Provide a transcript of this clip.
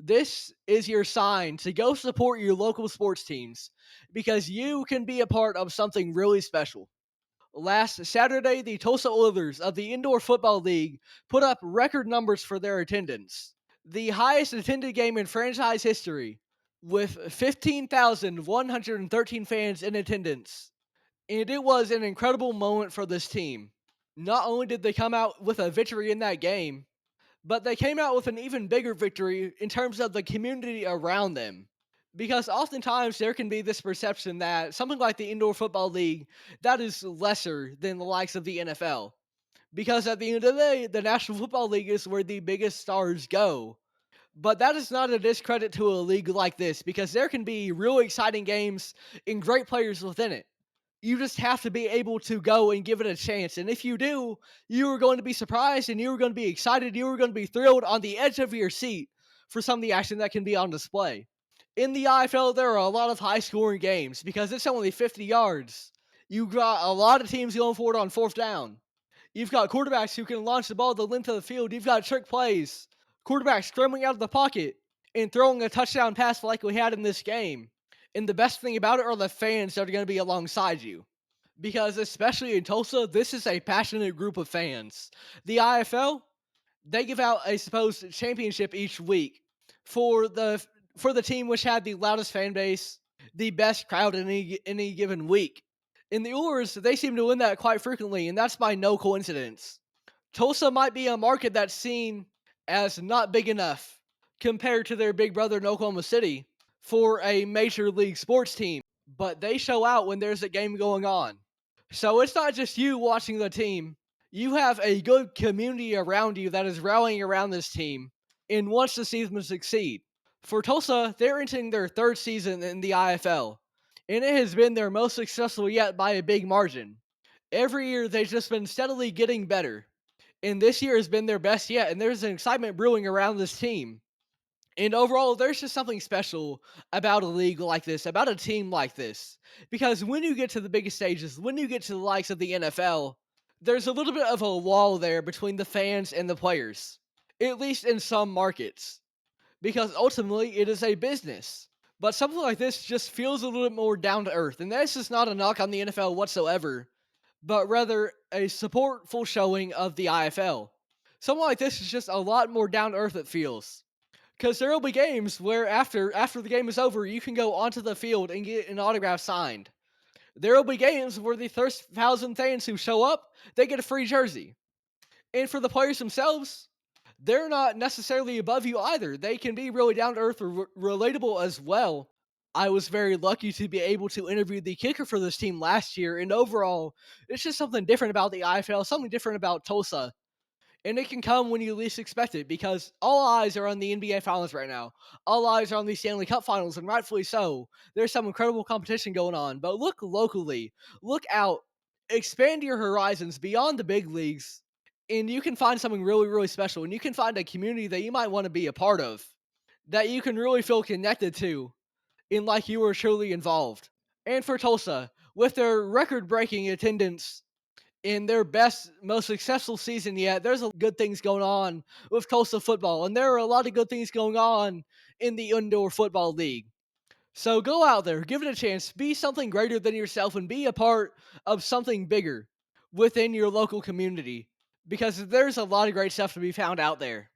This is your sign to go support your local sports teams because you can be a part of something really special. Last Saturday, the Tulsa Oilers of the Indoor Football League put up record numbers for their attendance. The highest attended game in franchise history, with 15,113 fans in attendance. And it was an incredible moment for this team. Not only did they come out with a victory in that game, but they came out with an even bigger victory in terms of the community around them. Because oftentimes there can be this perception that something like the Indoor Football League that is lesser than the likes of the NFL. Because at the end of the day, the National Football League is where the biggest stars go. But that is not a discredit to a league like this because there can be really exciting games and great players within it. You just have to be able to go and give it a chance. And if you do, you are going to be surprised and you are going to be excited. You are going to be thrilled on the edge of your seat for some of the action that can be on display. In the IFL, there are a lot of high scoring games because it's only 50 yards. You've got a lot of teams going for it on fourth down. You've got quarterbacks who can launch the ball the length of the field. You've got trick plays, quarterbacks scrambling out of the pocket and throwing a touchdown pass like we had in this game. And the best thing about it are the fans that are going to be alongside you. Because especially in Tulsa, this is a passionate group of fans. The IFL, they give out a supposed championship each week for the team which had the loudest fan base, the best crowd in any given week. In the Oilers, they seem to win that quite frequently, and that's by no coincidence. Tulsa might be a market that's seen as not big enough compared to their big brother in Oklahoma City for a major league sports team, but they show out when there's a game going on. So it's not just you watching the team. You have a good community around you that is rallying around this team and wants to see them succeed. For Tulsa, they're entering their third season in the IFL, and it has been their most successful yet by a big margin. Every year, they've just been steadily getting better, and this year has been their best yet, and there's an excitement brewing around this team. And overall, there's just something special about a league like this, about a team like this. Because when you get to the biggest stages, when you get to the likes of the NFL, there's a little bit of a wall there between the fans and the players, at least in some markets. Because ultimately, it is a business. But something like this just feels a little bit more down to earth. And this is not a knock on the NFL whatsoever, but rather a supportful showing of the IFL. Something like this is just a lot more down to earth, it feels. Because there will be games where after the game is over, you can go onto the field and get an autograph signed. There will be games where the first 1,000 fans who show up, they get a free jersey. And for the players themselves, they're not necessarily above you either. They can be really down to earth or relatable as well. I was very lucky to be able to interview the kicker for this team last year, and overall, it's just something different about the IFL, something different about Tulsa. And it can come when you least expect it because all eyes are on the NBA Finals right now. All eyes are on the Stanley Cup Finals, and rightfully so. There's some incredible competition going on. But look locally, look out, expand your horizons beyond the big leagues, and you can find something really, really special. And you can find a community that you might want to be a part of, that you can really feel connected to, and like you were truly involved. And for Tulsa, with their record breaking attendance in their best, most successful season yet, there's a good things going on with Tulsa football, and there are a lot of good things going on in the Indoor Football League. So go out there, give it a chance, be something greater than yourself, and be a part of something bigger within your local community because there's a lot of great stuff to be found out there.